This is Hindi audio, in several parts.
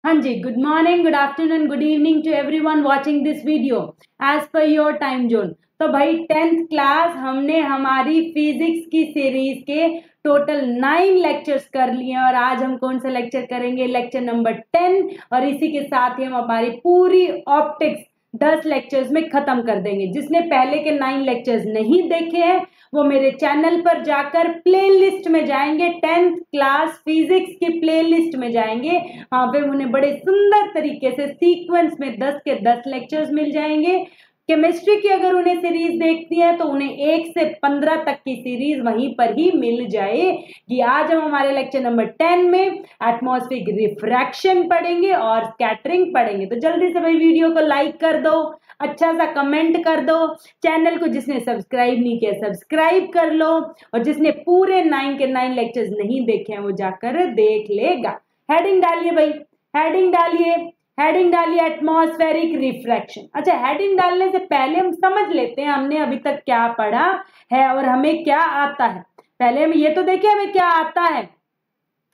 हाँ जी, good morning, good afternoon, good evening to everyone watching this video as per your time zone। तो भाई 10th क्लास हमने हमारी फिजिक्स की सीरीज के टोटल 9 लेक्चर्स कर लिए और आज हम कौन सा लेक्चर करेंगे, लेक्चर नंबर 10। और इसी के साथ ही हम हमारी पूरी ऑप्टिक्स 10 लेक्चर्स में खत्म कर देंगे। जिसने पहले के 9 लेक्चर्स नहीं देखे हैं वो मेरे चैनल पर जाकर प्लेलिस्ट में जाएंगे, 10th क्लास फिजिक्स की प्लेलिस्ट में जाएंगे। वहां पे उन्हें बड़े सुंदर तरीके से सीक्वेंस में 10 के 10 लेक्चर्स मिल जाएंगे। केमिस्ट्री की अगर उन्हें सीरीज देखती है तो उन्हें 1 से 15 तक की सीरीज वहीं पर ही मिल जाएगी। आज हम हमारे लेक्चर नंबर 10 में एटमॉस्फेरिक रिफ्रैक्शन पढ़ेंगे और स्कैटरिंग पढ़ेंगे। तो जल्दी से भाई वीडियो को लाइक कर दो, अच्छा सा कमेंट कर दो, चैनल को जिसने सब्सक्राइब नहीं किया सब्सक्राइब कर लो और जिसने पूरे 9 के 9 लेक्चर्स नहीं देखे हैं वो जाकर देख लेगा। हेडिंग डालिए भाई, हेडिंग डालिए एटमॉस्फेरिक रिफ्रैक्शन। अच्छा, हेडिंग डालने से पहले हम समझ लेते हैं हमने अभी तक क्या पढ़ा है और हमें क्या आता है। पहले हम ये तो देखें हमें क्या आता है।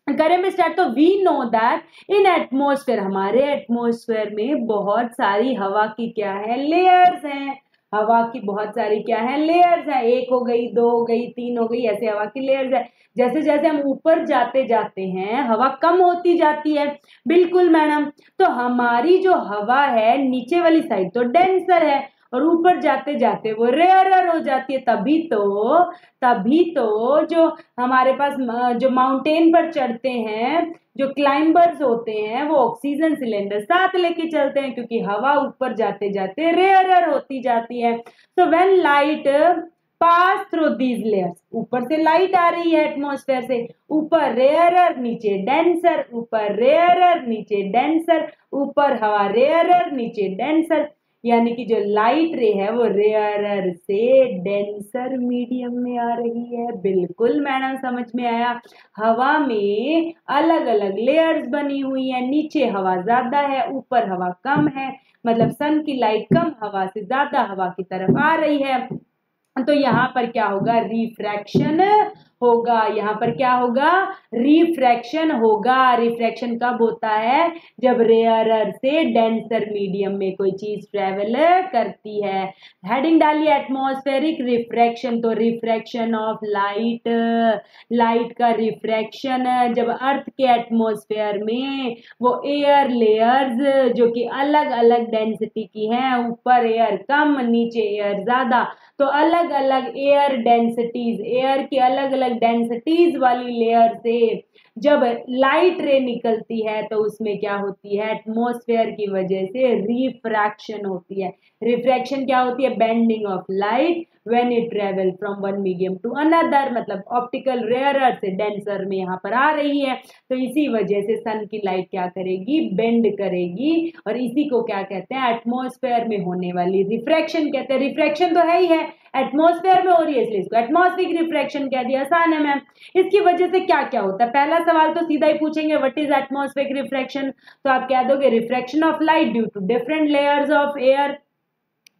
करें में स्टार्ट तो we know that in atmosphere, हमारे एटमॉस्फेयर में बहुत सारी हवा की क्या है, लेयर्स हैं। हवा की बहुत सारी क्या है, लेयर्स है। 1 हो गई, 2 हो गई, 3 हो गई, ऐसे हवा की लेयर्स है। जैसे जैसे हम ऊपर जाते जाते हैं हवा कम होती जाती है। बिल्कुल मैडम, तो हमारी जो हवा है नीचे वाली साइड तो डेंसर है और ऊपर जाते जाते वो रेयरर हो जाती है। तभी तो जो हमारे पास जो माउंटेन पर चढ़ते हैं, जो क्लाइंबर्स होते हैं, वो ऑक्सीजन सिलेंडर साथ लेके चलते हैं क्योंकि हवा ऊपर जाते जाते रेयरर होती जाती है। So when light pass through these layers, ऊपर से लाइट आ रही है एटमॉस्फेयर से, ऊपर रेयरर नीचे डेंसर, ऊपर रेयरर नीचे डेंसर, ऊपर हवा रेयरर नीचे डेंसर, यानी कि जो लाइट रे है वो रेयरर से डेंसर मीडियम में आ रही है। बिल्कुल मैडम, समझ में आया। हवा में अलग अलग लेयर्स बनी हुई है, नीचे हवा ज्यादा है ऊपर हवा कम है, मतलब सन की लाइट कम हवा से ज्यादा हवा की तरफ आ रही है। तो यहाँ पर क्या होगा, रिफ्रैक्शन होगा। यहाँ पर क्या होगा, रिफ्रैक्शन होगा। रिफ्रैक्शन कब होता है, जब रेयरर से डेंसर मीडियम में कोई चीज ट्रेवल करती है। हेडिंग डालिए एटमॉस्फेरिक रिफ्रैक्शन। तो रिफ्रैक्शन ऑफ लाइट, लाइट का रिफ्रैक्शन जब अर्थ के एटमॉस्फेयर में वो एयर लेयर्स जो कि अलग अलग डेंसिटी की हैं, ऊपर एयर कम नीचे एयर ज्यादा, तो अलग अलग एयर डेंसिटीज, एयर की अलग अलग डेंसिटीज वाली लेयर से जब लाइट रे निकलती है तो उसमें क्या होती है, एटमॉस्फेयर की वजह से रिफ्रैक्शन होती है। रिफ्रैक्शन क्या होती है, bending of light when it travel from one medium to another, मतलब ऑप्टिकल रेयरर से डेंसर में यहाँ पर आ रही है। तो इसी वजह से सन की लाइट क्या करेगी, बेंड करेगी, और इसी को क्या कहते हैं, एटमॉस्फेयर में होने वाली रिफ्रैक्शन कहते हैं। रिफ्रैक्शन तो है ही है, एटमॉस्फेयर में हो रही है इसलिए इसको एटमॉस्फेरिक रिफ्रैक्शन कह दिया। आसान है मैम। इसकी वजह से क्या क्या होता है, पहला सवाल तो सीधा ही पूछेंगे व्हाट इज एटमॉस्फेरिक रिफ्रैक्शन, तो आप कह दोगे refraction of light due to different layers of air.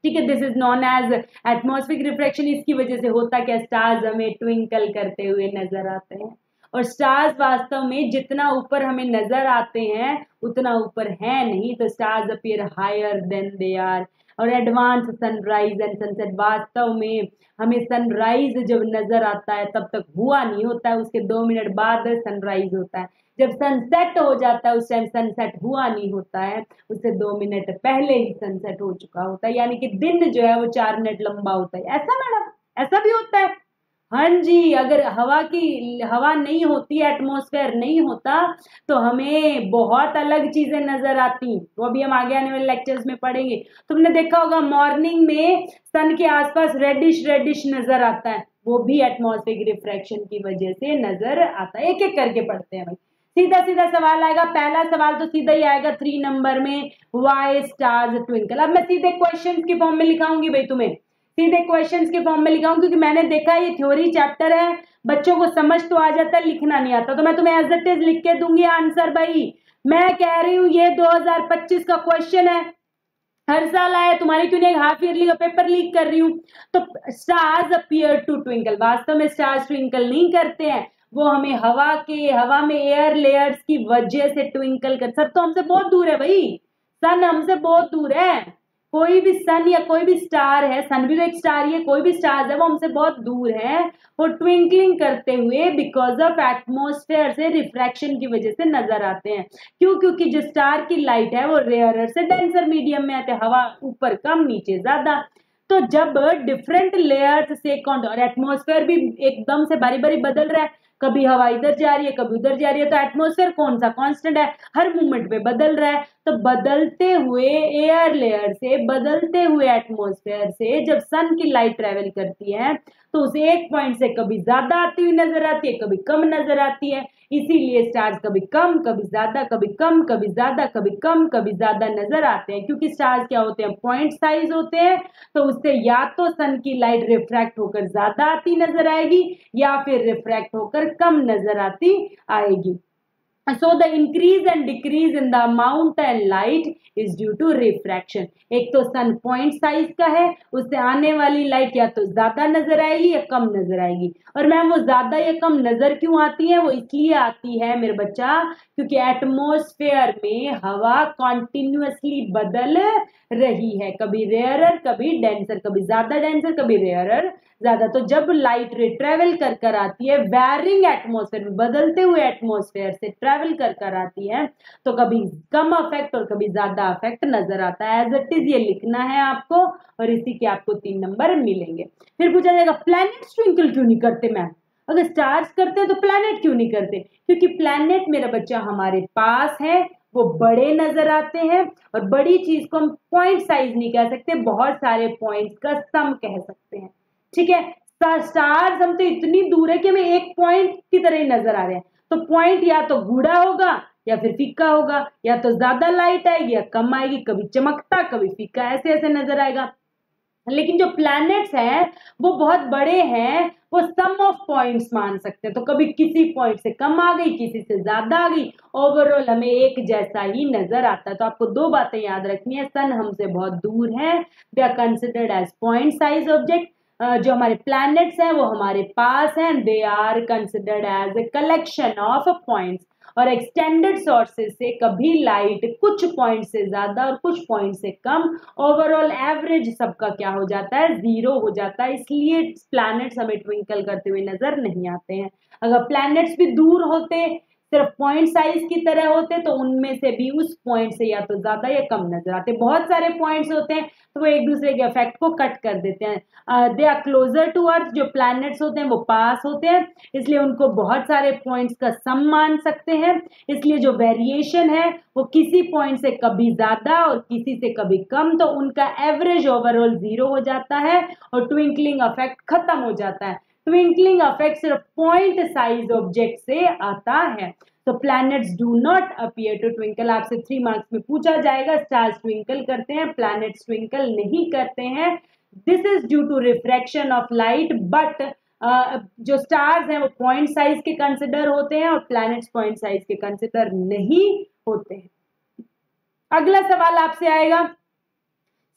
ठीक है, this is known as atmospheric refraction. इसकी वजह से होता क्या, स्टार्स हमें ट्विंकल करते हुए नजर आते हैं, और स्टार्स वास्तव में जितना ऊपर हमें नजर आते हैं उतना ऊपर है नहीं, तो stars appear higher than they are. और एडवांस सनराइज एंड सनसेट, वास्तव में हमें सनराइज जब नजर आता है तब तक हुआ नहीं होता है, उसके 2 मिनट बाद सनराइज होता है। जब सनसेट हो जाता है उस टाइम सनसेट हुआ नहीं होता है, उससे 2 मिनट पहले ही सनसेट हो चुका होता है, यानी कि दिन जो है वो 4 मिनट लंबा होता है। ऐसा मैडम, ऐसा भी होता है। हाँ जी, अगर हवा नहीं होती, एटमॉस्फेयर नहीं होता तो हमें बहुत अलग चीजें नजर आती, वो अभी हम आगे आने वाले लेक्चर्स में पढ़ेंगे। तुमने देखा होगा मॉर्निंग में सन के आसपास रेडिश रेडिश नजर आता है, वो भी एटमॉस्फेरिक रिफ्रैक्शन की वजह से नजर आता है। एक एक करके पढ़ते हैं भाई, सीधा सीधा सवाल आएगा। पहला सवाल तो सीधा ही आएगा 3 नंबर में, वाई स्टार्स ट्विंकल। अब मैं सीधे क्वेश्चन के फॉर्म में लिखाऊंगी भाई, तुम्हें सीधे क्वेश्चंस के फॉर्म में लिखाऊं, क्योंकि मैंने देखा ये थ्योरी चैप्टर है, बच्चों को समझ तो आ जाता है, लिखना नहीं आता, तो मैं तुम्हें एज इट इज लिख के दूंगी आंसर भाई। मैं कह रही हूं ये 2025 का क्वेश्चन है, हर साल आया, तुम्हारी क्यों नहीं हाफ ईयरली का पेपर लीक कर रही हूं। तो स्टार्स अपीयर टू ट्विंकल, वास्तव में स्टार्स ट्विंकल नहीं करते हैं, वो हमें हवा में एयर लेयर्स की वजह से ट्विंकल कर। सर तो हमसे बहुत दूर है भाई, सन हमसे बहुत दूर है। कोई भी सन या कोई भी स्टार है, सन भी तो एक स्टार ही है, कोई भी स्टार है वो हमसे बहुत दूर है, वो ट्विंकलिंग करते हुए बिकॉज ऑफ एटमॉस्फेयर से रिफ्रैक्शन की वजह से नजर आते हैं। क्यों? क्योंकि जो स्टार की लाइट है वो रेयरर से डेंसर मीडियम में आते हैं, हवा ऊपर कम नीचे ज्यादा। तो जब डिफरेंट लेयर्स से और एटमॉस्फेयर भी एकदम से बारी बारी बदल रहा है, कभी हवा इधर जा रही है कभी उधर जा रही है, तो एटमॉस्फेयर कौन सा कांस्टेंट है, हर मोमेंट पे बदल रहा है। तो बदलते हुए एयर लेयर से, बदलते हुए एटमॉस्फेयर से जब सन की लाइट ट्रेवल करती है तो उस एक पॉइंट से कभी ज्यादा आती हुई नजर आती है, कभी कम नजर आती है। इसीलिए स्टार्स कभी कम कभी ज्यादा, कभी कम कभी ज्यादा, कभी कम कभी ज्यादा नजर आते हैं, क्योंकि स्टार्स क्या होते हैं, पॉइंट साइज होते हैं। तो उससे या तो सन की लाइट रिफ्रैक्ट होकर ज्यादा आती नजर आएगी या फिर रिफ्रैक्ट होकर कम नजर आती आएगी। So the increase and decrease in the amount and light is due to refraction. एक तो सन पॉइंट साइज का है, उससे आने वाली लाइट या तो ज्यादा नजर आएगी या कम नजर आएगी। और मैम वो ज्यादा या कम नजर क्यों आती है? वो इसलिए आती है मेरे बच्चा क्योंकि एटमॉस्फेयर में हवा कॉन्टिन्यूअसली बदल रही है, कभी रेयरर कभी डेंसर, कभी ज्यादा डेंसर कभी रेयरर ज्यादा। तो जब लाइट रे ट्रेवल कर कर आती है वैरिंग एटमॉस्फेयर में, बदलते हुए एटमॉस्फेयर से ट्रेवल कर कर आती है, तो कभी कम इफेक्ट और कभी ज्यादा इफेक्ट नजर आता है। एज इट इज ये लिखना है आपको और इसी के आपको 3 नंबर मिलेंगे। फिर पूछा जाएगा प्लैनेट्स ट्विंकल क्यों नहीं करते मैम? अगर स्टार्स करते हैं तो प्लैनेट क्यों नहीं करते? क्योंकि प्लैनेट मेरा बच्चा हमारे पास है, वो बड़े नजर आते हैं, और बड़ी चीज को हम पॉइंट साइज नहीं कह सकते, बहुत सारे पॉइंट्स का सम कह सकते हैं। ठीक है, स्टार्स हम तो इतनी दूर है कि हमें एक पॉइंट की तरह ही नजर आ रहे हैं। तो पॉइंट या तो गूढ़ा होगा या फिर फीका होगा, या तो ज्यादा लाइट आएगी या कम आएगी, कभी चमकता कभी फीका, ऐसे ऐसे नजर आएगा। लेकिन जो प्लैनेट्स हैं वो बहुत बड़े हैं, वो सम ऑफ पॉइंट्स मान सकते हैं। तो कभी किसी पॉइंट से कम आ गई, किसी से ज्यादा आ गई, ओवरऑल हमें एक जैसा ही नजर आता है। तो आपको 2 बातें याद रखनी है, सन हमसे बहुत दूर है, they are considered as point size object. जो हमारे प्लैनेट्स हैं वो हमारे पास हैं, they are considered as a collection of points. और एक्सटेंडेड सोर्सेज से कभी लाइट कुछ पॉइंट से ज्यादा और कुछ पॉइंट से कम, ओवरऑल एवरेज सबका क्या हो जाता है, 0 हो जाता है। इसलिए प्लैनेट्स हमें ट्विंकल करते हुए नजर नहीं आते हैं। अगर प्लैनेट्स भी दूर होते, सिर्फ पॉइंट साइज की तरह होते, तो उनमें से भी उस पॉइंट से या तो ज्यादा या कम नजर आते। बहुत सारे पॉइंट्स होते हैं तो वो एक दूसरे के इफेक्ट को कट कर देते हैं। They are closer to earth, जो प्लैनेट्स होते हैं वो पास होते हैं, इसलिए उनको बहुत सारे पॉइंट्स का सम मान सकते हैं। इसलिए जो वेरिएशन है वो किसी पॉइंट से कभी ज्यादा और किसी से कभी कम, तो उनका एवरेज ओवरऑल 0 हो जाता है और ट्विंकलिंग इफेक्ट खत्म हो जाता है। ट्विंकलिंग इफेक्ट सिर्फ पॉइंट साइज ऑब्जेक्ट से आता है। तो planets do not appear to twinkle. आपसे 3 मार्क्स में पूछा जाएगा, स्टार्स ट्विंकल करते हैं, प्लैनेट्स ट्विंकल नहीं करते हैं। This is due to refraction of light, but जो स्टार्स हैं वो पॉइंट साइज के कंसिडर होते हैं और प्लैनेट्स पॉइंट साइज के कंसिडर नहीं होते हैं। अगला सवाल आपसे आएगा,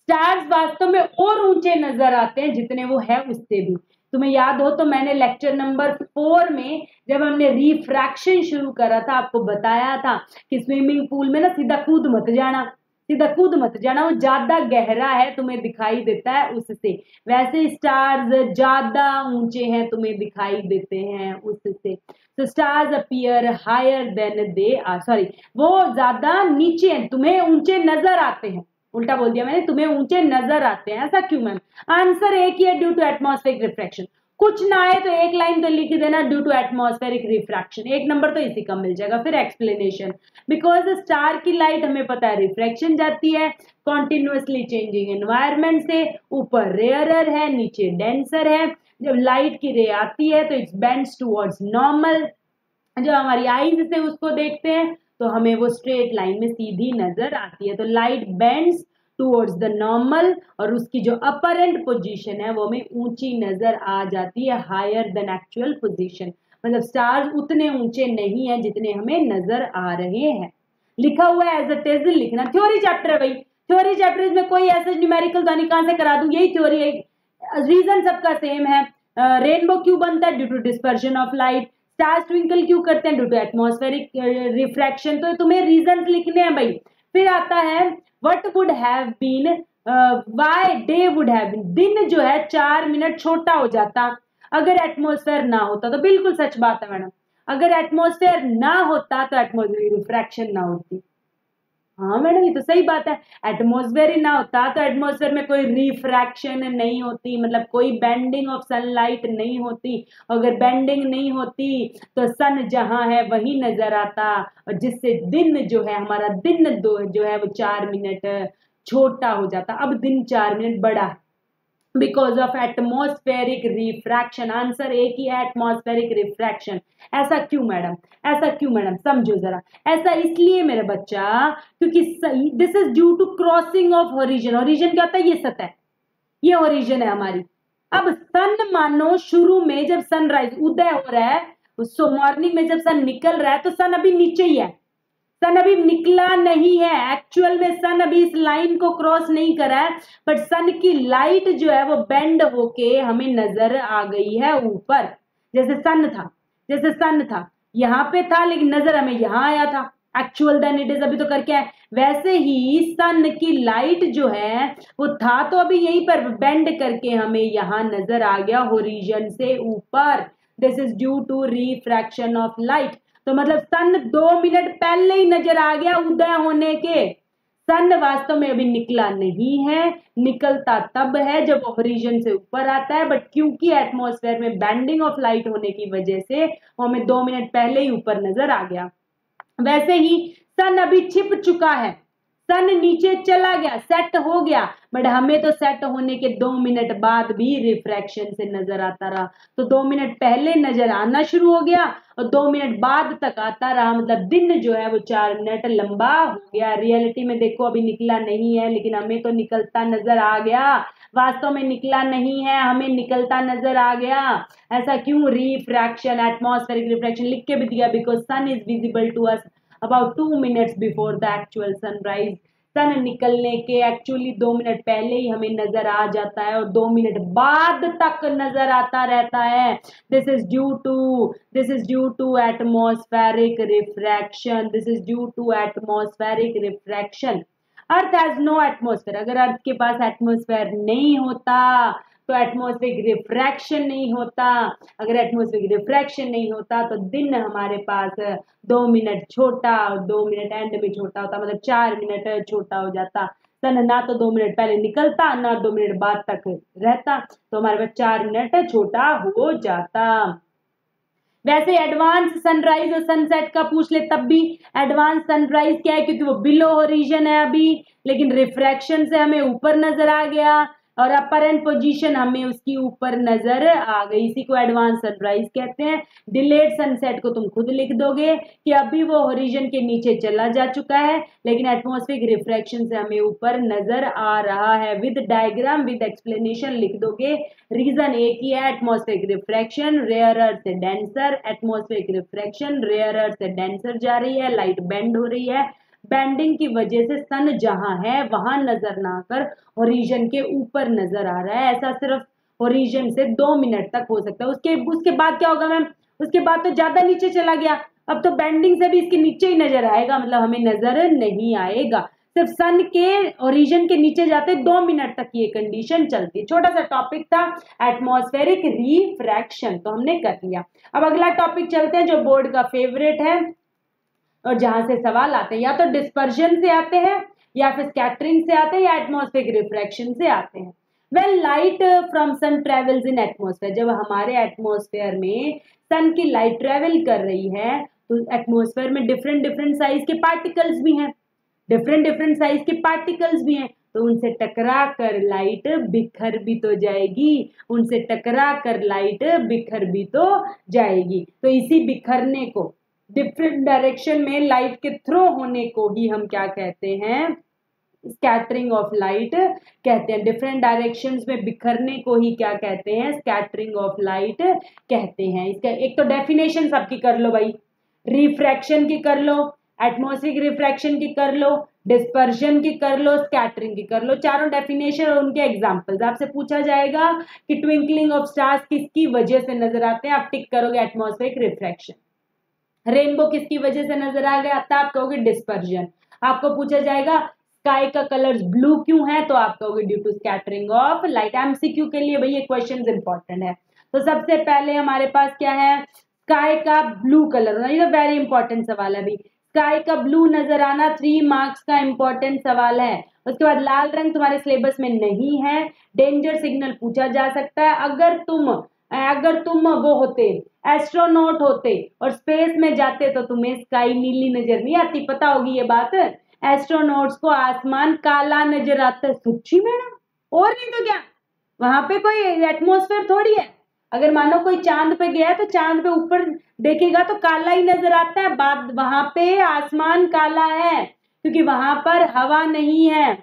स्टार्स वास्तव में और ऊंचे नजर आते हैं जितने वो है उससे भी। तुम्हें याद हो तो मैंने लेक्चर नंबर 4 में जब हमने रिफ्रैक्शन शुरू करा था आपको बताया था कि स्विमिंग पूल में ना सीधा कूद मत जाना, सीधा कूद मत जाना, वो ज्यादा गहरा है तुम्हें दिखाई देता है उससे। वैसे स्टार्स ज्यादा ऊंचे हैं तुम्हें दिखाई देते हैं उससे। तो stars appear higher than they are, sorry वो ज्यादा नीचे हैं, तुम्हें ऊंचे नजर आते हैं, उल्टा बोल दिया मैंने, तुम्हें ऊंचे नजर आते हैं। ऐसा क्यों मैम? आंसर एक ही है, ड्यू टू एटमॉस्फेरिक रिफ्रैक्शन। कुछ ना आए तो एक लाइन तो लिख देना, due to atmospheric refraction, 1 number तो इसी का मिल जाएगा। फिर एक्सप्लेनेशन, बिकॉज स्टार की लाइट हमें पता है रिफ्रैक्शन जाती है कॉन्टिन्यूअसली चेंजिंग एनवायरमेंट से, ऊपर रेयरर है नीचे डेंसर है। जब लाइट की रे आती है तो इट्स बेंड्स टुवर्ड्स नॉर्मल, जब हमारी आईज से उसको देखते हैं तो हमें वो स्ट्रेट लाइन में सीधी नजर आती है। तो light bends towards the normal और उसकी जो अपरेंट पोजीशन है वो हमें ऊंची नजर आ जाती है, हायर देन एक्चुअल पोजीशन। मतलब स्टार्स उतने ऊंचे नहीं है जितने हमें नजर आ रहे हैं। लिखा हुआ है एज अ इट इज लिखना, थ्योरी चैप्टर है भाई, थ्योरी चैप्टर में कोई ऐसा न्यूमेरिकल तो नहीं कहां से करा दूं, यही थ्योरी है, रीजन सबका सेम है। रेनबो क्यों बनता है? Due to dispersion of light. Stars twinkle क्यों करते हैं? Due to atmospheric refraction. तो तुम्हें रीजन लिखने हैं भाई। फिर आता है what would have been, why they would have been, दिन जो है 4 मिनट छोटा हो जाता अगर एटमॉस्फेयर ना होता। तो बिल्कुल सच बात है मैडम, अगर एटमॉस्फेयर ना होता तो एटमॉस्फेरिक रिफ्रैक्शन ना होती। हाँ मैडम, ये तो सही बात है, एटमॉस्फेयर ही ना होता तो एटमॉस्फेयर में कोई रिफ्रैक्शन नहीं होती, मतलब कोई बेंडिंग ऑफ सनलाइट नहीं होती। अगर बेंडिंग नहीं होती तो सन जहां है वही नजर आता, और जिससे दिन जो है हमारा दिन जो है वो 4 मिनट छोटा हो जाता। अब दिन 4 मिनट बड़ा है because of atmospheric refraction. Answer एक ही है, एटमॉस्फेरिक रिफ्रैक्शन। ऐसा क्यों मैडम? ऐसा क्यों मैडम? समझो जरा। ऐसा इसलिए मेरे बच्चा क्योंकि this is due to crossing of horizon. Horizon क्या होता है? ये सतह, ये होरिजन है हमारी। अब सन मानो शुरू में जब सनराइज उदय हो रहा है, सो मॉर्निंग में जब सन निकल रहा है तो सन अभी नीचे ही है, सन अभी निकला नहीं है। एक्चुअल में सन अभी इस लाइन को क्रॉस नहीं करा है, बट सन की लाइट जो है वो बेंड होके हमें नजर आ गई है ऊपर। जैसे सन था यहाँ पे था, लेकिन नजर हमें यहाँ आया था। एक्चुअल देन इट इज, अभी तो करके है। वैसे ही सन की लाइट जो है वो था तो अभी यहीं पर बेंड करके हमें यहाँ नजर आ गया होरिजन से ऊपर। This is due to refraction of light. तो मतलब सन 2 मिनट पहले ही नजर आ गया उदय होने के। सन वास्तव में अभी निकला नहीं है, निकलता तब है जब होरिजन से ऊपर आता है, बट क्योंकि एटमॉस्फेयर में बेंडिंग ऑफ लाइट होने की वजह से वो हमें 2 मिनट पहले ही ऊपर नजर आ गया। वैसे ही सन अभी छिप चुका है, सन नीचे चला गया, सेट हो गया, बट हमें तो सेट होने के 2 मिनट बाद भी रिफ्रैक्शन से नजर आता रहा। तो 2 मिनट पहले नजर आना शुरू हो गया और 2 मिनट बाद तक आता रहा, मतलब दिन जो है वो 4 मिनट लंबा हो गया। रियलिटी में देखो अभी निकला नहीं है, लेकिन हमें तो निकलता नजर आ गया। वास्तव में निकला नहीं है, हमें निकलता नजर आ गया। ऐसा क्यों? रिफ्रैक्शन, एटमॉस्फेरिक रिफ्रैक्शन लिख के भी दिया, because sun is visible to us about 2 minutes before the actual sunrise। Sun निकलने के एक्चुअली 2 मिनट पहले ही हमें नजर आ जाता है और 2 मिनट बाद तक नजर आता रहता है। This is due to atmospheric refraction. This is due to atmospheric refraction. Earth has no atmosphere. अगर अर्थ के पास एटमॉस्फेयर नहीं होता तो एटमॉस्फेरिक रिफ्रैक्शन नहीं होता। अगर एटमॉस्फेरिक रिफ्रैक्शन नहीं होता तो दिन हमारे पास 2 मिनट छोटा और 2 मिनट एंड में छोटा होता, मतलब 4 मिनट छोटा हो जाता। सन ना तो 2 मिनट पहले निकलता ना 2 मिनट बाद तक रहता, तो हमारे पास 4 मिनट छोटा हो जाता। वैसे एडवांस सनराइज और सनसेट का पूछ ले तब भी एडवांस सनराइज क्या है, क्योंकि वो बिलो होरिजन है अभी, लेकिन रिफ्रैक्शन से हमें ऊपर नजर आ गया और अपरेंट पोजीशन हमें उसकी ऊपर नजर आ गई। इसी को एडवांस सनराइज कहते हैं। डिलेड सनसेट को तुम खुद लिख दोगे कि अभी वो होरिजन के नीचे चला जा चुका है, लेकिन एटमॉस्फेरिक रिफ्रैक्शन से हमें ऊपर नजर आ रहा है। विद डायग्राम विद एक्सप्लेनेशन लिख दोगे। रीजन एक ही है, एटमॉस्फेरिक रिफ्रैक्शन, रेयरर से डेंसर। एटमॉस्फेरिक रिफ्रैक्शन, रेयरर से डेंसर जा रही है, लाइट बेंड हो रही है। बेंडिंग की वजह से सन जहां है वहां नजर ना आकर होरिजन के ऊपर नजर आ रहा है। ऐसा सिर्फ होरिजन से 2 मिनट तक हो सकता है। उसके बाद क्या होगा मैम? उसके बाद तो ज्यादा नीचे चला गया, अब तो बेंडिंग से भी इसके नीचे ही नजर आएगा, मतलब हमें नजर नहीं आएगा। सिर्फ सन के ओरिजिन के नीचे जाते 2 मिनट तक ये कंडीशन चलती है। छोटा सा टॉपिक था एटमॉस्फेरिक रिफ्रैक्शन, तो हमने कर लिया। अब अगला टॉपिक चलते हैं जो बोर्ड का फेवरेट है और जहां से सवाल आते हैं, या तो डिस्पर्जन से आते हैं या फिर स्कैटरिंग से आते हैं या एटमॉस्फेरिक रिफ्रैक्शन से आते हैं। When light from sun travels in atmosphere, जब हमारे एटमॉस्फेयर में सन की लाइट ट्रेवल कर रही है तो एटमॉस्फेयर में डिफरेंट डिफरेंट साइज के पार्टिकल्स भी हैं, तो उनसे टकरा कर लाइट बिखर भी तो जाएगी, तो इसी बिखरने को, डिफरेंट डायरेक्शन में लाइट के थ्रो होने को ही हम क्या कहते हैं? स्कैटरिंग ऑफ लाइट कहते हैं। डिफरेंट डायरेक्शंस में बिखरने को ही क्या कहते हैं? स्कैटरिंग ऑफ लाइट कहते हैं। इसका एक तो डेफिनेशन सबकी कर लो भाई, रिफ्रैक्शन की कर लो, एटमॉस्फेरिक रिफ्रैक्शन की कर लो, डिस्पर्शन की कर लो, स्कैटरिंग की कर लो, चारों डेफिनेशन और उनके एग्जांपल्स आपसे पूछा जाएगा कि ट्विंकलिंग ऑफ स्टार्स किसकी वजह से नजर आते हैं, आप टिक करोगे एटमॉस्फेरिक रिफ्रैक्शन। रेनबो किसकी वजह से नजर आ गया, तब आप कहोगे डिस्पर्जन। आपको पूछा जाएगा स्काई का कलर ब्लू क्यों है, तो आप कहोगे due to scattering of light. MCQ के लिए भाई ये क्वेश्चन इंपॉर्टेंट है। तो सबसे पहले हमारे पास क्या है, स्काई का ब्लू कलर होना, ये वेरी इंपॉर्टेंट सवाल है भाई। स्काई का ब्लू नजर आना 3 मार्क्स का इंपॉर्टेंट सवाल है। उसके बाद लाल रंग तुम्हारे सिलेबस में नहीं है, डेंजर सिग्नल पूछा जा सकता है। अगर तुम वो होते एस्ट्रोनॉट होते और स्पेस में जाते तो तुम्हें स्काई नीली नजर नहीं आती, पता होगी ये बात। एस्ट्रोनॉट्स को आसमान काला नजर आता है। सच्ची मैडम, और नहीं तो क्या, वहां पे कोई एटमॉस्फेयर थोड़ी है। अगर मानो कोई चांद पे गया है तो चांद पे ऊपर देखेगा तो काला ही नजर आता है, बात वहां पे आसमान काला है क्योंकि वहां पर हवा नहीं है।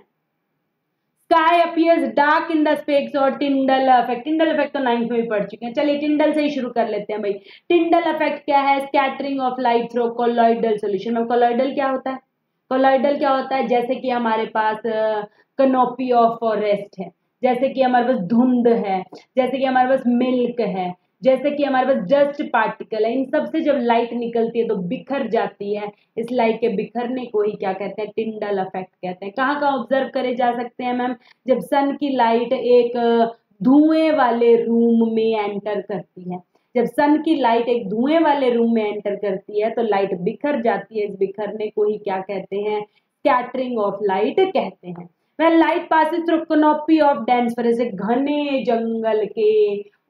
Sky appears dark in the space और टिंडल इफेक्ट। टिंडल इफेक्ट तो 9th में भी पढ़ चुके हैं, चलिए टिंडल से ही शुरू कर लेते हैं भाई। टिंडल इफेक्ट क्या है, scattering of light through colloidal solution में। कोलॉइडल क्या होता है, कोलॉइडल क्या होता है, जैसे कि हमारे पास कनोपी ऑफ फॉरेस्ट है, जैसे कि हमारे पास धुंध है, जैसे कि हमारे पास मिल्क है, जैसे कि हमारे पास डस्ट पार्टिकल है, इन सब से जब लाइट निकलती है तो बिखर जाती है। इस लाइट के बिखरने को ही क्या कहते हैं, टिंडल इफेक्ट कहते हैं। कहाँ कहाँ ऑब्जर्व करे जा सकते हैं मैम, जब सन की लाइट एक धुएं वाले रूम में एंटर करती है, जब सन की लाइट एक धुएं वाले रूम में एंटर करती है तो लाइट बिखर जाती है। इस बिखरने को ही क्या कहते हैं, स्कैटरिंग ऑफ लाइट कहते हैं। When light passes through canopy of dense forest, घने जंगल के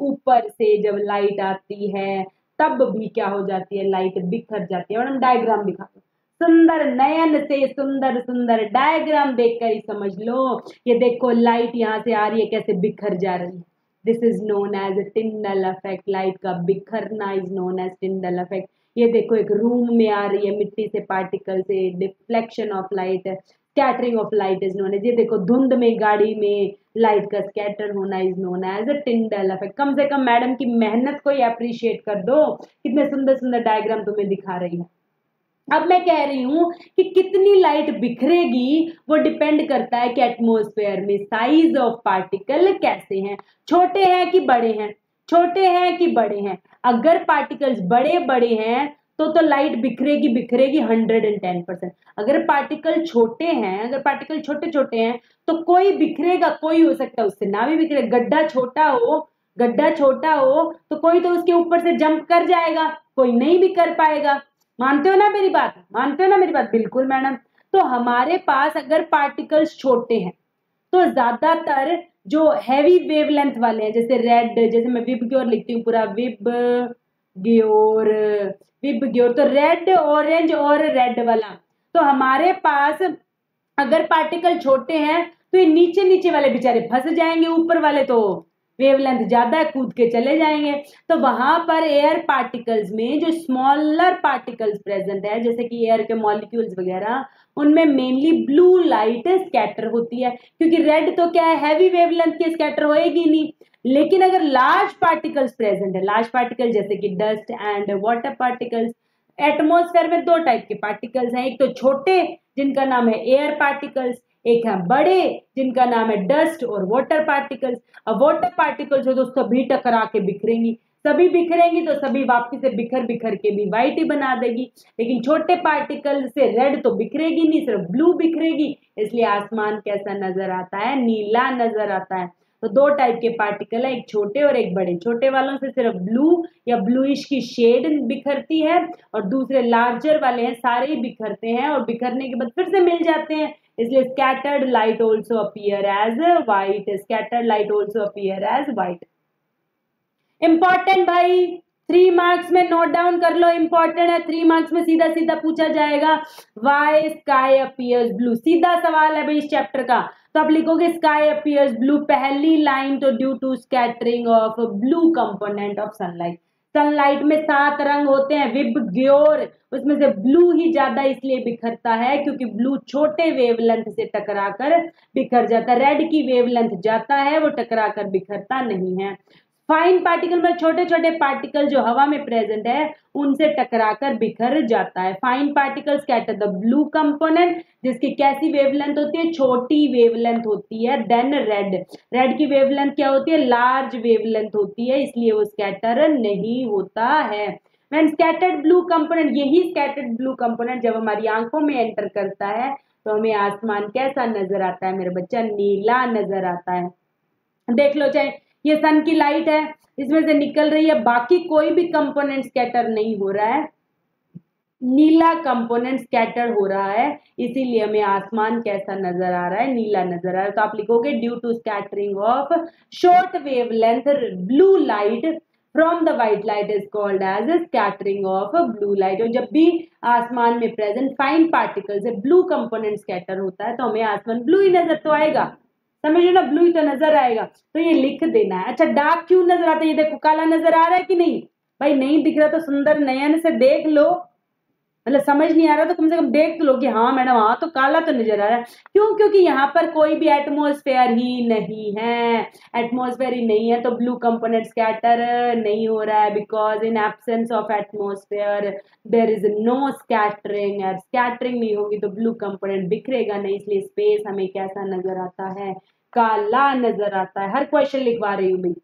ऊपर से जब लाइट आती है तब भी क्या हो जाती है, लाइट बिखर जाती है। मैडम डायग्राम दिखा दो, सुंदर नयन से सुंदर सुंदर डायग्राम देखकर ही समझ लो। ये देखो लाइट यहाँ से आ रही है, कैसे बिखर जा रही है। This is known as Tyndall effect. Light का बिखरना is known as Tyndall effect. ये देखो एक रूम में आ रही है मिट्टी से पार्टिकल से, deflection of light, scattering of light is known as. ये देखो धुंध में गाड़ी में लाइट का स्कैटर होना is known as Tyndall effect. कम से कम मैडम की मेहनत को ही अप्रिशिएट कर दो, कितने सुंदर सुंदर डायग्राम तुम्हें दिखा रही है। अब मैं कह रही हूं कि कितनी लाइट बिखरेगी वो डिपेंड करता है कि एटमॉस्फेयर में साइज ऑफ पार्टिकल कैसे हैं, छोटे हैं कि बड़े हैं, छोटे हैं कि बड़े हैं। अगर पार्टिकल्स बड़े बड़े हैं तो लाइट बिखरेगी बिखरेगी 110%। अगर पार्टिकल छोटे हैं, अगर पार्टिकल छोटे छोटे हैं तो कोई बिखरेगा, कोई हो सकता है उससे ना भी बिखरे। गड्ढा छोटा हो तो कोई तो उसके ऊपर से जंप कर जाएगा, कोई नहीं भी कर पाएगा। मानते हो ना मेरी बात, मानते हो ना मेरी बात? बिल्कुल मैडम। तो हमारे पास अगर पार्टिकल्स छोटे हैं तो ज्यादातर जो हैवी वेवलेंथ वाले हैं, जैसे रेड, जैसे मैं विब ग्योर लिखती हूँ पूरा विब ग्योर, तो रेड ऑरेंज और रेड वाला, तो हमारे पास अगर पार्टिकल छोटे हैं तो ये नीचे नीचे वाले बेचारे फंस जाएंगे, ऊपर वाले तो वेवलेंथ ज्यादा है, कूद के चले जाएंगे। तो वहां पर एयर पार्टिकल्स में जो स्मॉलर पार्टिकल्स प्रेजेंट है, जैसे कि एयर के मॉलिक्यूल्स वगैरह, उनमें मेनली ब्लू लाइट स्कैटर होती है, क्योंकि रेड तो क्या है, हैवी वेवलेंथ की स्कैटर होएगी नहीं। लेकिन अगर लार्ज पार्टिकल्स प्रेजेंट है, लार्ज पार्टिकल जैसे कि dust and water particles, atmosphere में 2 टाइप के पार्टिकल्स हैं, एक तो छोटे जिनका नाम है एयर पार्टिकल्स, एक है बड़े जिनका नाम है डस्ट और वाटर पार्टिकल्स। अब वाटर पार्टिकल्स हो तो सभी टकरा के बिखरेंगी, सभी बिखरेंगी तो सभी वापस से बिखर बिखर के भी व्हाइट ही बना देगी। लेकिन छोटे पार्टिकल से रेड तो बिखरेगी नहीं, सिर्फ ब्लू बिखरेगी, इसलिए आसमान कैसा नजर आता है, नीला नजर आता है। तो 2 टाइप के पार्टिकल है, एक छोटे और एक बड़े। छोटे वालों से सिर्फ ब्लू या ब्लूइश की शेड बिखरती है और दूसरे लार्जर वाले हैं सारे ही बिखरते हैं और बिखरने के बाद फिर से मिल जाते हैं, इसलिए scattered light also appear as white, scattered light also appear as white। Important भाई, 3 मार्क्स में नोट डाउन कर लो, इंपॉर्टेंट है, 3 मार्क्स में सीधा सीधा पूछा जाएगा why sky appears blue। सीधा सवाल है भाई इस चैप्टर का, तो आप लिखोगे sky appears blue, पहली लाइन तो due to scattering of blue component of sunlight. Sunlight में 7 रंग होते हैं, विब ग्योर उसमें से ब्लू ही ज्यादा इसलिए बिखरता है क्योंकि ब्लू छोटे वेवलेंथ से टकराकर बिखर जाता है, रेड की वेवलेंथ जाता है, वो टकराकर बिखरता नहीं है। फाइन पार्टिकल में छोटे छोटे पार्टिकल जो हवा में प्रेजेंट है उनसे टकराकर बिखर जाता है। Fine particle scatter the blue component, जिसकी कैसी वेवलेंथ होती है, छोटी वेवलेंथ होती है। देन रेड की वेवलेंथ क्या होती है, लार्ज वेवलेंथ होती है, इसलिए वो स्कैटर नहीं होता है। व्हेन स्कैटर्ड ब्लू कंपोनेंट, यही स्कैटर्ड ब्लू कंपोनेंट जब हमारी आंखों में एंटर करता है तो हमें आसमान कैसा नजर आता है मेरे बच्चा, नीला नजर आता है। देख लो, चाहे ये सन की लाइट है, इसमें से निकल रही है, बाकी कोई भी कंपोनेंट स्कैटर नहीं हो रहा है, नीला कंपोनेंट स्कैटर हो रहा है, इसीलिए हमें आसमान कैसा नजर आ रहा है, नीला नजर आ रहा है। तो आप लिखोगे due to scattering of short wavelength blue light from the white light is called as scattering of blue light. और जब भी आसमान में प्रेजेंट फाइन पार्टिकल से ब्लू कंपोनेंट स्कैटर होता है तो हमें आसमान ब्लू ही नजर तो आएगा, समझो ना, ब्लू ही तो नजर आएगा, तो ये लिख देना है। अच्छा, डार्क क्यों नजर आता है, ये देखो काला नजर आ रहा है कि नहीं भाई, नहीं दिख रहा तो सुंदर नयन से देख लो, मतलब समझ नहीं आ रहा तो कम से कम देख तो लो कि हाँ मैडम, हाँ तो काला तो नजर आ रहा है। क्यों, क्योंकि यहाँ पर कोई भी एटमॉस्फेयर ही नहीं है, एटमॉस्फेयर ही नहीं है तो ब्लू कंपोनेंट स्कैटर नहीं हो रहा है, because in absence of atmosphere there is no scattering. और स्कैटरिंग नहीं होगी तो ब्लू कंपोनेंट बिखरेगा नहीं, इसलिए स्पेस हमें कैसा नजर आता है, काला नजर आता है। हर क्वेश्चन लिखवा रही हूँ भाई।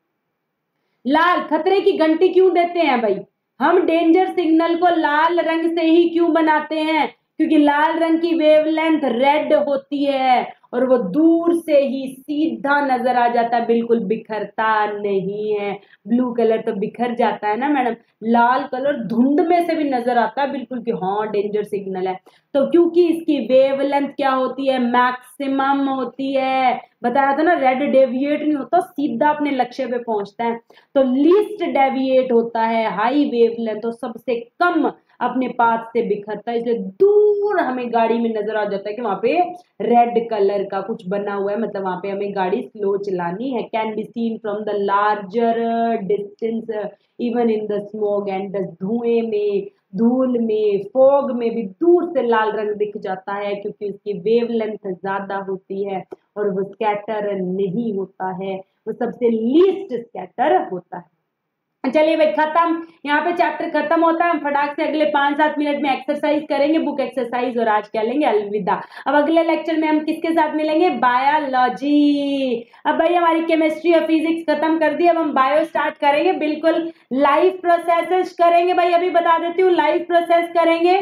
लाल, खतरे की घंटी क्यों देते हैं भाई, हम डेंजर सिग्नल को लाल रंग से ही क्यों बनाते हैं, क्योंकि लाल रंग की वेवलेंथ रेड होती है और वो दूर से ही सीधा नजर आ जाता है, बिल्कुल बिखरता नहीं है। ब्लू कलर तो बिखर जाता है ना मैडम, लाल कलर धुंध में से भी नजर आता है बिल्कुल कि हाँ डेंजर सिग्नल है। तो क्योंकि इसकी वेवलेंथ क्या होती है, मैक्सिमम होती है, बताया था ना, रेड डेविएट नहीं होता, सीधा अपने लक्ष्य पे पहुंचता है। तो लीस्ट डेविएट होता है हाई वेवलेंथ, तो सबसे कम अपने पाथ से बिखरता है, इसलिए दूर हमें गाड़ी में नजर आ जाता है कि वहां पे रेड कलर का कुछ बना हुआ है, मतलब वहां पे हमें गाड़ी स्लो चलानी है। Can be seen from the larger distance even in the smoke and the धुएं में, धूल में, फॉग में भी दूर से लाल रंग दिख जाता है, क्योंकि उसकी वेवलेंथ ज्यादा होती है और वो स्कैटर नहीं होता है, वो सबसे लीस्ट स्कैटर होता है। चलिए भाई, खत्म, यहाँ पे चैप्टर खत्म होता है। हम फटाक से अगले 5-7 मिनट में एक्सरसाइज करेंगे, बुक एक्सरसाइज, और आज क्या लेंगे, अलविदा। अब अगले लेक्चर में हम किसके साथ मिलेंगे, बायोलॉजी। अब भाई हमारी केमिस्ट्री और फिजिक्स खत्म कर दी, अब हम बायो स्टार्ट करेंगे, बिल्कुल लाइव प्रोसेसेस करेंगे भाई, अभी बता देती हूँ, लाइव प्रोसेस करेंगे,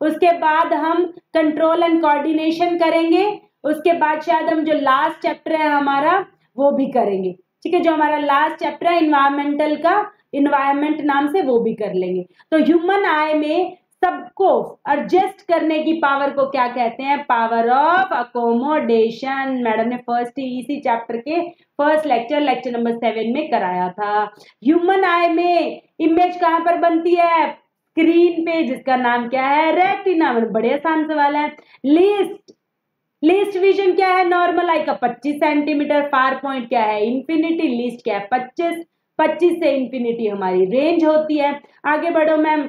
उसके बाद हम कंट्रोल एंड कोऑर्डिनेशन करेंगे, उसके बाद शायद हम जो लास्ट चैप्टर है हमारा वो भी करेंगे, ठीक है, जो हमारा लास्ट चैप्टर है इन्वायरमेंटल का, इन्वायरमेंट नाम से, वो भी कर लेंगे। तो ह्यूमन आई में सबको एडजस्ट करने की पावर को क्या कहते हैं, पावर ऑफ अकोमोडेशन। मैडम ने फर्स्ट ही इसी चैप्टर के फर्स्ट लेक्चर नंबर 7 में कराया था। ह्यूमन आई में इमेज कहां पर बनती है, स्क्रीन पे, जिसका नाम क्या है, रेटिना। बड़े आसान सवाल है। लीस्ट विजन क्या है, नॉर्मल आई का 25 सेंटीमीटर। फार पॉइंट क्या है, इन्फिनिटी। लीस्ट क्या है, 25 से इन्फिनिटी हमारी रेंज होती है। आगे बढ़ो मैम।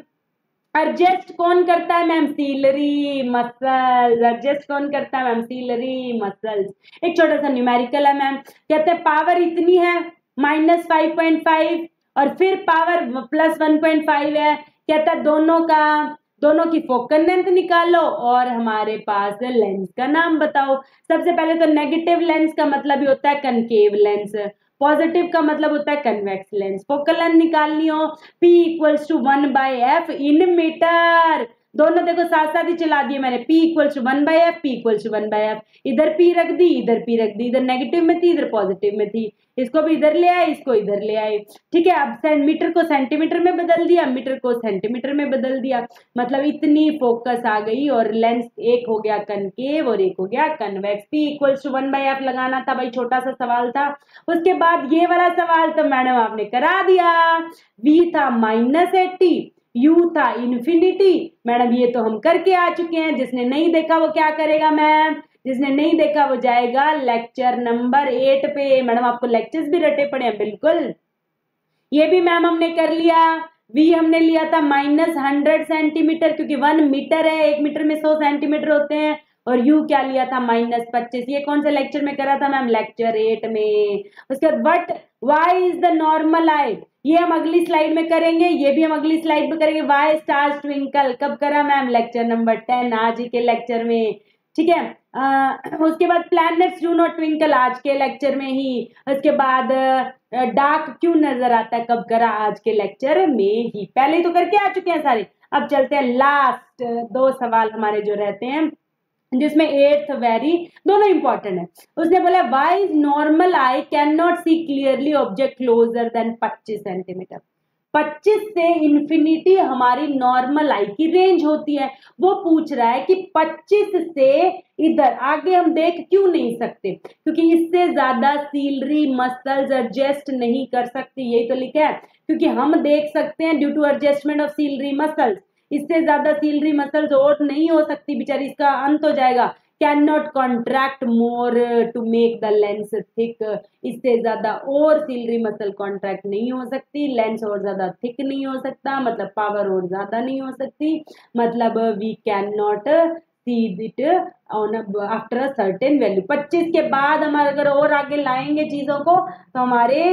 एडजस्ट कौन करता है मैम, सीलरी मसल्स। एडजस्ट कौन करता है मैम, सीलरी मसल्स। एक छोटा सा न्यूमेरिकल है मैम, कहते हैं पावर इतनी है -5.5 और फिर पावर +1.5 है, कहता है दोनों की फोकल लेंथ निकालो और हमारे पास लेंस का नाम बताओ। सबसे पहले तो नेगेटिव लेंस का मतलब ही होता है कनकेव लेंस, पॉजिटिव का मतलब होता है कन्वेक्स लेंस। फोकल लेंथ निकालनी हो, P = 1/f इन मीटर। दोनों देखो साथ साथ ही चला दिए मैंने, P = 1/f, P = 1/f। इधर P रख दी, इधर P रख दी, इधर नेगेटिव में थी, इधर पॉजिटिव में थी, इसको भी इधर ले आए, इसको इधर ले आए, ठीक है। अब मीटर को सेंटीमीटर में बदल दिया, मीटर को सेंटीमीटर में बदल दिया, मतलब इतनी फोकस आ गई। और लेंस एक हो गया कनकेव और एक हो गया कन्वेक्स। P = 1/f लगाना था भाई, छोटा सा सवाल था। उसके बाद ये वाला सवाल तो मैडम आपने करा दिया, V था -80, U था इन्फिनिटी। मैडम ये तो हम करके आ चुके हैं, जिसने नहीं देखा वो क्या करेगा मैम, जिसने नहीं देखा वो जाएगा लेक्चर नंबर 8 पे। मैडम आपको लेक्चर्स भी रटे पड़े हैं, बिल्कुल। ये भी मैम हमने कर लिया। V हमने लिया था -100 सेंटीमीटर, क्योंकि 1 मीटर है, 1 मीटर में 100 सेंटीमीटर होते हैं। और यू क्या लिया था -25। ये कौन से लेक्चर में करा था मैम? लेक्चर 8 में। उसके बाद what why is the normal eye, ये हम अगली स्लाइड में करेंगे, ये भी हम अगली स्लाइड में करेंगे। वाई स्टार्स ट्विंकल कब करा मैम? लेक्चर नंबर 10 आज ही के लेक्चर में, ठीक है। उसके बाद प्लैनेट्स डू नॉट ट्विंकल आज के लेक्चर में ही। उसके बाद डार्क क्यों नजर आता है, कब करा? आज के लेक्चर में ही। पहले ही तो करके आ चुके हैं सारे। अब चलते हैं लास्ट 2 सवाल हमारे जो रहते हैं, जिसमें 8th वेरी दोनों इंपॉर्टेंट है। उसने बोला why is normal I can not see clearly object closure then 25 centimetre. 25 से इंफिनिटी हमारी नॉर्मल आई की रेंज होती है। वो पूछ रहा है कि 25 से इधर आगे हम देख क्यों नहीं सकते? क्योंकि इससे ज्यादा सीलरी मसल्स एडजस्ट नहीं कर सकती, यही तो लिखा है। क्योंकि हम देख सकते हैं due to adjustment of ciliary muscles, इससे ज्यादा सीलरी मसल्स और नहीं हो सकती बेचारी, इसका अंत हो जाएगा। Can not contract more to make the lens thick, इससे ज्यादा और सीलरी मसल कॉन्ट्रैक्ट नहीं हो सकती, लेंस और ज्यादा थिक नहीं हो सकता, मतलब पावर और ज्यादा नहीं हो सकती, मतलब we can not see it on after a certain value. 25 के बाद हम अगर और आगे लाएंगे चीजों को तो हमारे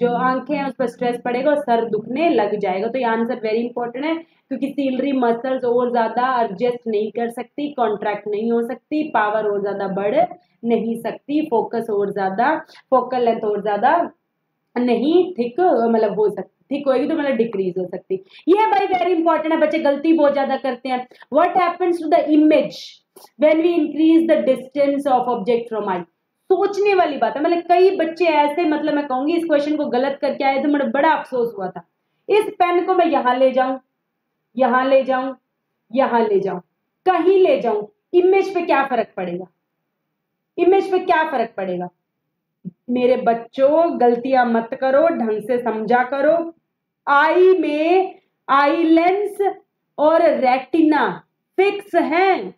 जो आंखें हैं उस पर स्ट्रेस पड़ेगा और सर दुखने लग जाएगा। तो ये आंसर वेरी इंपॉर्टेंट है, क्योंकि सीलरी मसल्स और ज्यादा एडजस्ट नहीं कर सकती, कॉन्ट्रैक्ट नहीं हो सकती, पावर और ज्यादा बढ़ नहीं सकती, फोकस और ज्यादा, फोकल लेंथ और ज्यादा नहीं थिक मतलब हो सकती, ठीक होएगी तो मतलब डिक्रीज हो सकती। ये भाई वेरी इंपॉर्टेंट है, बच्चे गलती बहुत ज्यादा करते हैं। What happens to the image when we increase the distance of object from eye? सोचने वाली बात है, मतलब कई बच्चे ऐसे, मतलब मैं कहूंगी इस क्वेश्चन को गलत करके आए तो मुझे बड़ा अफसोस हुआ था। इस पेन को मैं यहां ले जाऊं, यहां ले जाऊं, यहां ले जाऊं, कहीं ले जाऊं, इमेज पे क्या फर्क पड़ेगा? इमेज पे क्या फर्क पड़ेगा? मेरे बच्चों गलतियां मत करो, ढंग से समझा करो। आई में आई लेंस और रेटिना फिक्स हैं,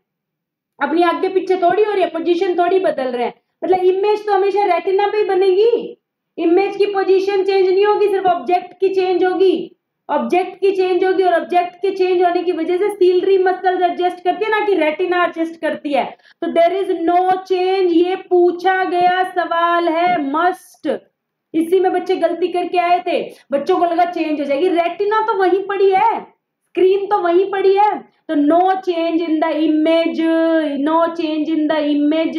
अपनी आगे पीछे थोड़ी हो रही है, पोजीशन थोड़ी बदल रहे हैं। मतलब इमेज तो हमेशा रेटिना पे ही बनेगी, इमेज की पोजीशन चेंज नहीं होगी, सिर्फ ऑब्जेक्ट की चेंज होगी, ऑब्जेक्ट की चेंज होगी। और ऑब्जेक्ट के चेंज होने की वजह से सीलरी मसल्स एडजस्ट करती है ना कि रेटिना एडजस्ट करती है। तो देयर इज नो चेंज, ये पूछा गया सवाल है, मस्ट। इसी में बच्चे गलती करके आए थे, बच्चों को लगा चेंज हो जाएगी, रेटिना तो वहीं पड़ी है, स्क्रीन तो वहीं पड़ी है। तो no change in the image, no change in the image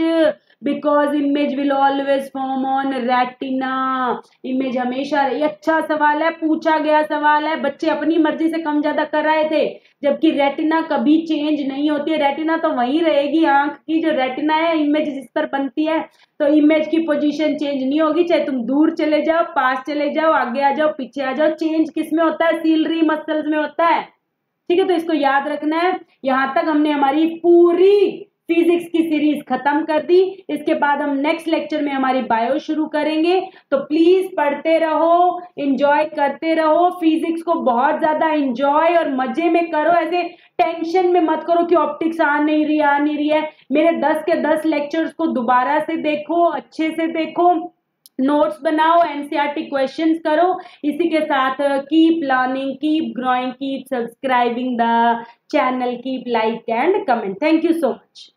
because image will always form on retina. Image हमेशा, ये अच्छा सवाल है, पूछा गया सवाल है, बच्चे अपनी मर्जी से कम ज्यादा कर रहे थे, जबकि रेटिना कभी चेंज नहीं होती है, रेटिना तो वहीं रहेगी। आंख की जो रेटिना है, इमेज जिस पर बनती है, तो इमेज की पोजीशन चेंज नहीं होगी, चाहे तुम दूर चले जाओ, पास चले जाओ, आगे आ जाओ, पीछे आ जाओ। चेंज किस में होता है? सीलरी मसल्स में होता है, ठीक है। तो इसको याद रखना है। यहां तक हमने हमारी पूरी फिजिक्स की सीरीज खत्म कर दी। इसके बाद हम नेक्स्ट लेक्चर में हमारी बायो शुरू करेंगे। तो प्लीज पढ़ते रहो, एंजॉय करते रहो, फिजिक्स को बहुत ज्यादा एंजॉय और मजे में करो, ऐसे टेंशन में मत करो कि ऑप्टिक्स आ नहीं रही है। मेरे 10 के 10 लेक्चर्स को दोबारा से देखो, अच्छे से देखो, नोट्स बनाओ, एनसीईआरटी क्वेश्चंस करो। इसी के साथ keep learning, keep growing, keep subscribing the channel, keep like and comment. Thank you so much.